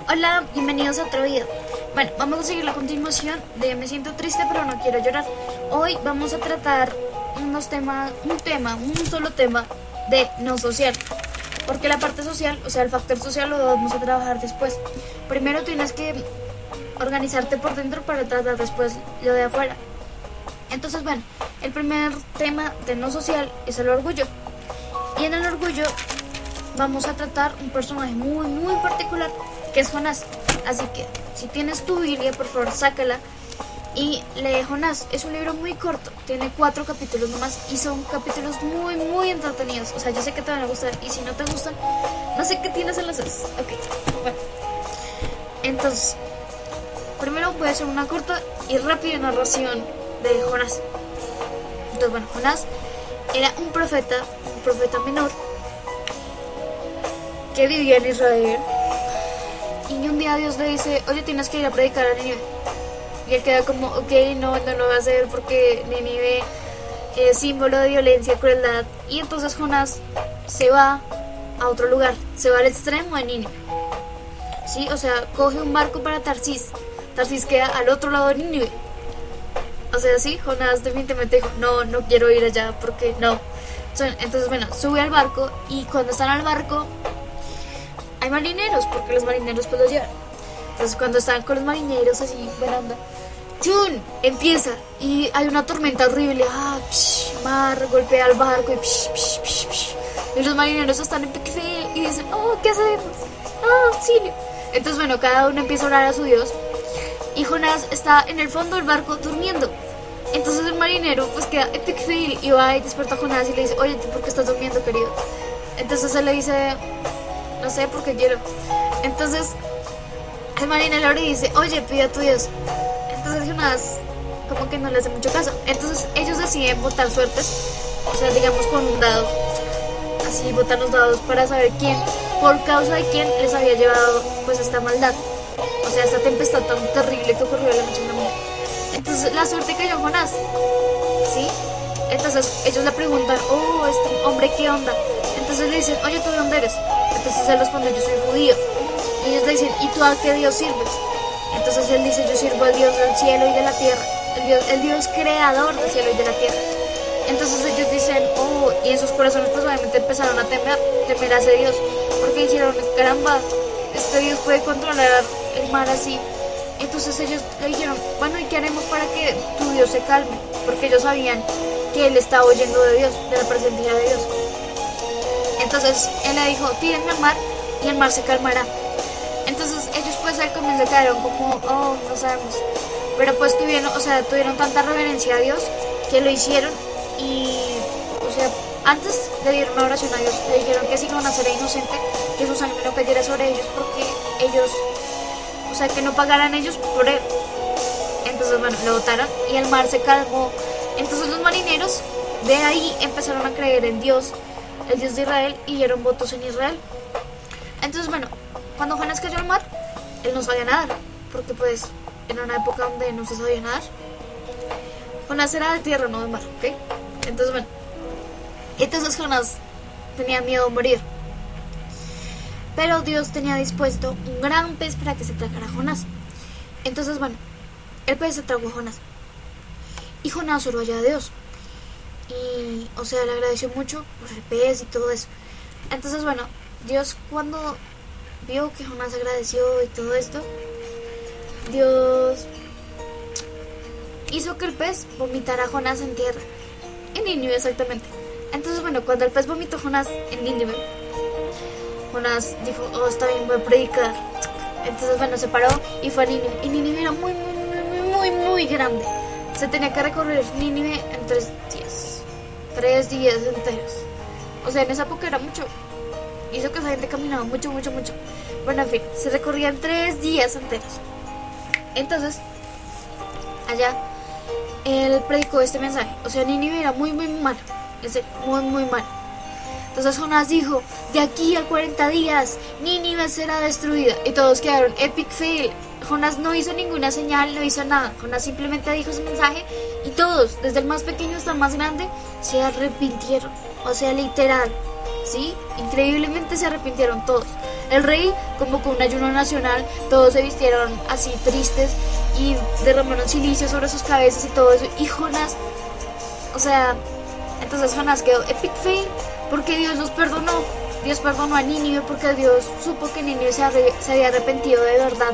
Hola, bienvenidos a otro video. Bueno, vamos a seguir la continuación de Me siento triste pero no quiero llorar. Hoy vamos a tratar un solo tema de no social. Porque la parte social, o sea, el factor social lo vamos a trabajar después. Primero tienes que organizarte por dentro para tratar después lo de afuera. Entonces, bueno, el primer tema de no social es el orgullo. Y en el orgullo vamos a tratar un personaje muy particular, que es Jonás. Así que si tienes tu Biblia, por favor sácala y lee Jonás. Es un libro muy corto, tiene 4 capítulos nomás y son capítulos muy entretenidos. O sea, yo sé que te van a gustar y si no te gustan, no sé qué tienes en los dedos. Ok, bueno. Entonces, primero voy a hacer una corta y rápida narración de Jonás. Entonces, bueno, Jonás era un profeta menor que vivía en Israel. Y un día Dios le dice, oye, tienes que ir a predicar a Nínive. Y él queda como, ok, no lo va a hacer porque Nínive es símbolo de violencia, crueldad. Y entonces Jonás se va a otro lugar, se va al extremo de Nínive. ¿Sí? O sea, coge un barco para Tarsis. Tarsis queda al otro lado de Nínive. O sea, sí, Jonás definitivamente dijo, no quiero ir allá porque no. Entonces, bueno, sube al barco y cuando están al barco hay marineros, porque los marineros pues los llevan. Entonces cuando están con los marineros así, buena onda, ¡chun! Empieza y hay una tormenta horrible, mar, golpea el barco y los marineros están en pique y dicen, oh, ¿qué hacemos? Oh, auxilio. Entonces bueno, cada uno empieza a orar a su Dios y Jonás está en el fondo del barco durmiendo. Entonces el marinero pues queda en pique y va y despierta a Jonás y le dice, oye, ¿por qué estás durmiendo, querido? Entonces él le dice, no sé, porque quiero. Entonces el marinero le dice, oye, pide a tu Dios. Entonces Jonás como que no le hace mucho caso. Entonces ellos deciden botar suertes, o sea, digamos con un dado. Así botan los dados para saber quién, por causa de quién les había llevado pues esta maldad. O sea, esta tempestad tan terrible que ocurrió en la noche de la mañana. Entonces la suerte cayó en Jonás, ¿sí? Entonces ellos le preguntan, oh, este hombre, ¿qué onda? Entonces le dicen, oye, ¿tú de dónde eres? Entonces él responde, yo soy judío. Y ellos le dicen, ¿y tú a qué Dios sirves? Entonces él dice, yo sirvo al Dios del cielo y de la tierra, el Dios creador del cielo y de la tierra. Entonces ellos dicen, oh, y en sus corazones pues obviamente empezaron a temer a ese Dios, porque dijeron, caramba, este Dios puede controlar el mar así. Entonces ellos le dijeron, bueno, ¿y qué haremos para que tu Dios se calme? Porque ellos sabían que él estaba oyendo de Dios, de la presencia de Dios. Entonces él le dijo, tírenme al mar y el mar se calmará. Entonces ellos pues al comienzo quedaron como, oh, no sabemos. Pero pues tuvieron tanta reverencia a Dios que lo hicieron. Y, o sea, antes le dieron una oración a Dios. Le dijeron que si Jonás era inocente, que su sangre no cayera sobre ellos, porque ellos, o sea, que no pagaran ellos por él. Entonces bueno, lo botaron y el mar se calmó. Entonces los marineros de ahí empezaron a creer en Dios, el Dios de Israel, y dieron votos en Israel. Entonces bueno, cuando Jonás cayó al mar, él no sabía nadar, porque pues en una época donde no se sabía nadar. Jonás era de tierra, no de mar, ¿ok? Entonces bueno, Jonás tenía miedo de morir, pero Dios tenía dispuesto un gran pez para que se tragara a Jonás. Entonces bueno, el pez se tragó a Jonás y Jonás oró allá a Dios. Y, o sea, le agradeció mucho por el pez y todo eso. Entonces, bueno, Dios cuando vio que Jonás agradeció y todo esto, Dios hizo que el pez vomitara a Jonás en tierra, en Nínive exactamente. Entonces, bueno, cuando el pez vomitó a Jonás en Nínive, Jonás dijo, oh, está bien, voy a predicar. Entonces, bueno, se paró y fue a Nínive. Y Nínive era muy grande. Se tenía que recorrer Nínive en 3 días. 3 días enteros. O sea, en esa época era mucho. Hizo que esa gente caminaba mucho. Bueno, en fin, se recorrían 3 días enteros. Entonces, allá, él predicó este mensaje. O sea, Nínive era muy malo. En serio, muy malo. Entonces Jonás dijo, de aquí a 40 días, Nínive será destruida. Y todos quedaron epic fail. Jonás no hizo ninguna señal, no hizo nada. Jonás simplemente dijo ese mensaje y todos, desde el más pequeño hasta el más grande, se arrepintieron. O sea, literal, ¿sí? Increíblemente se arrepintieron todos. El rey convocó un ayuno nacional, todos se vistieron así tristes y derramaron silicio sobre sus cabezas y todo eso. Y Jonás, o sea, entonces Jonás quedó epic fail porque Dios los perdonó. Dios perdonó a Nínive porque Dios supo que Nínive se había arrepentido de verdad.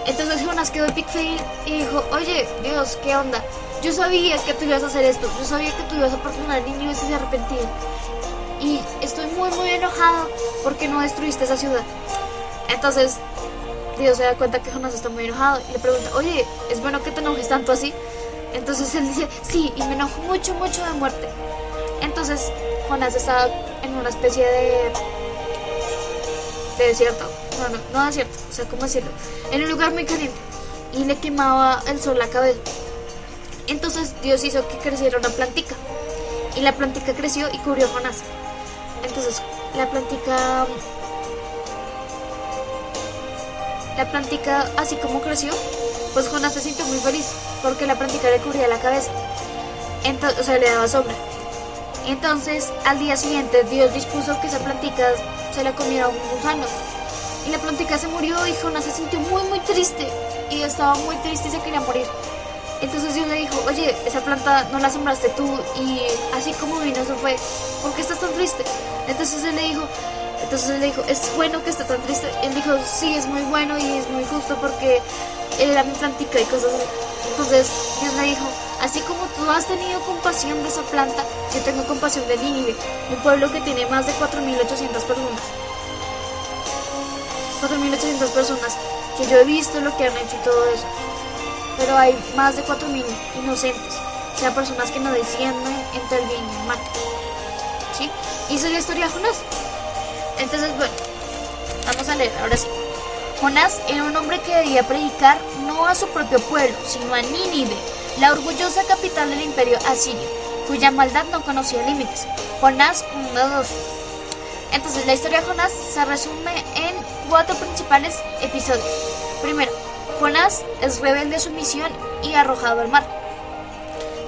Entonces Jonás quedó epic fail y dijo, oye, Dios, ¿qué onda? Yo sabía que tú ibas a hacer esto, yo sabía que tú ibas a perdonar a Nínive si se arrepentían. Y estoy muy enojado porque no destruiste esa ciudad. Entonces Dios se da cuenta que Jonás está muy enojado y le pregunta, oye, ¿es bueno que te enojes tanto así? Entonces él dice, sí, y me enojo mucho de muerte. Entonces Jonás estaba en una especie de desierto, no desierto, o sea, ¿cómo decirlo? En un lugar muy caliente y le quemaba el sol la cabeza. Entonces Dios hizo que creciera una plantica y la plantica creció y cubrió a Jonás. Entonces la plantica así como creció, pues Jonás se sintió muy feliz porque la plantica le cubría la cabeza, entonces, o sea, le daba sombra. Entonces al día siguiente Dios dispuso que esa plantica se la comiera un gusano y la plantica se murió y Jonás se sintió muy triste y estaba muy triste y se quería morir. Entonces Dios le dijo, oye, esa planta no la sembraste tú y así como vino eso fue, ¿por qué estás tan triste? Entonces él le dijo, ¿es bueno que estés tan triste? Él dijo, sí, es muy bueno y es muy justo porque era mi plantica y cosas así. Entonces Dios le dijo, así como tú has tenido compasión de esa planta, yo tengo compasión de Nínive, un pueblo que tiene más de 4.800 personas. 4.800 personas que yo he visto lo que han hecho y todo eso. Pero hay más de 4.000 inocentes, o sea, personas que no descienden entre el bien y el mal. ¿Sí? Y esa es la historia de Jonás. Entonces, bueno, vamos a leer, ahora sí. Jonás era un hombre que debía predicar no a su propio pueblo, sino a Nínive, la orgullosa capital del imperio asirio, cuya maldad no conocía límites. Jonás 1:2. Entonces, la historia de Jonás se resume en 4 principales episodios. Primero, Jonás es rebelde a su misión y arrojado al mar.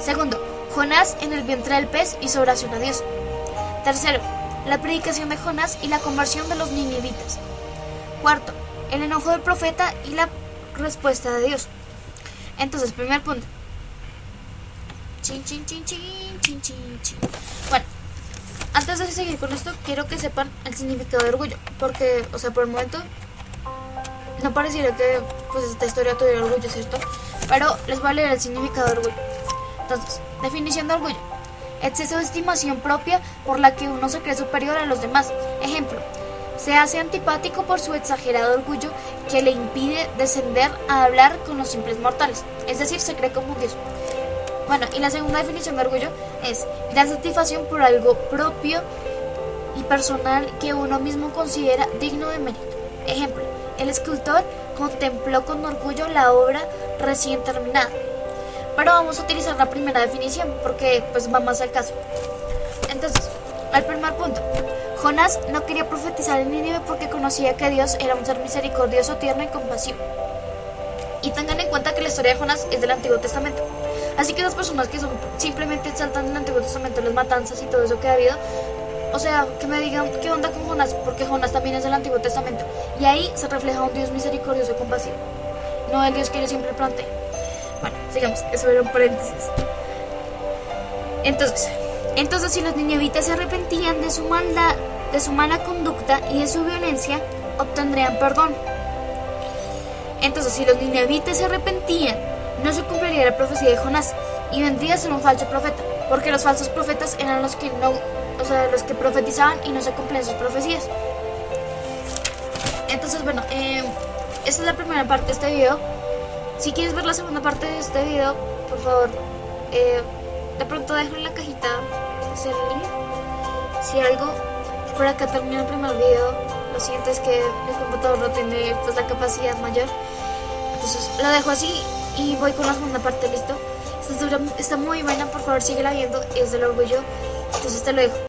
Segundo, Jonás en el vientre del pez hizo oración a Dios. Tercero, la predicación de Jonás y la conversión de los ninivitas. Cuarto, el enojo del profeta y la respuesta de Dios. Entonces, primer punto. Bueno, antes de seguir con esto, quiero que sepan el significado de orgullo, porque, o sea, por el momento no pareciera que pues esta historia tuviera orgullo, ¿cierto? Pero les voy a leer el significado de orgullo. Entonces, definición de orgullo: exceso de estimación propia por la que uno se cree superior a los demás. Ejemplo, se hace antipático por su exagerado orgullo que le impide descender a hablar con los simples mortales, es decir, se cree como Dios. Bueno, y la segunda definición de orgullo es dar satisfacción por algo propio y personal que uno mismo considera digno de mérito. Ejemplo, el escultor contempló con orgullo la obra recién terminada. Pero vamos a utilizar la primera definición porque pues va más al caso. Entonces, al primer punto, Jonás no quería profetizar en Nínive porque conocía que Dios era un ser misericordioso, tierno y compasivo. Y tengan en cuenta que la historia de Jonás es del Antiguo Testamento. Así que las personas que simplemente exaltan el Antiguo Testamento, las matanzas y todo eso que ha habido, o sea, que me digan qué onda con Jonás, porque Jonás también es del Antiguo Testamento. Y ahí se refleja un Dios misericordioso y compasivo, no el Dios que yo siempre planteé. Bueno, sigamos, eso era un paréntesis. Entonces si los ninivitas se arrepentían de su maldad, de su mala conducta y de su violencia, obtendrían perdón. Entonces si los ninivitas se arrepentían, no se cumpliría la profecía de Jonás y vendría a ser un falso profeta, porque los falsos profetas eran los que no, o sea, los que profetizaban y no se cumplían sus profecías. Entonces, bueno, esta es la primera parte de este video. Si quieres ver la segunda parte de este video, por favor, de pronto dejo en la cajita el link. Si algo, por acá termina el primer video. Lo siento, es que mi computador no tiene pues la capacidad mayor. Entonces lo dejo así y voy con la segunda parte, ¿listo? Esta está muy buena, por favor síguela viendo, es del orgullo. Entonces te lo dejo.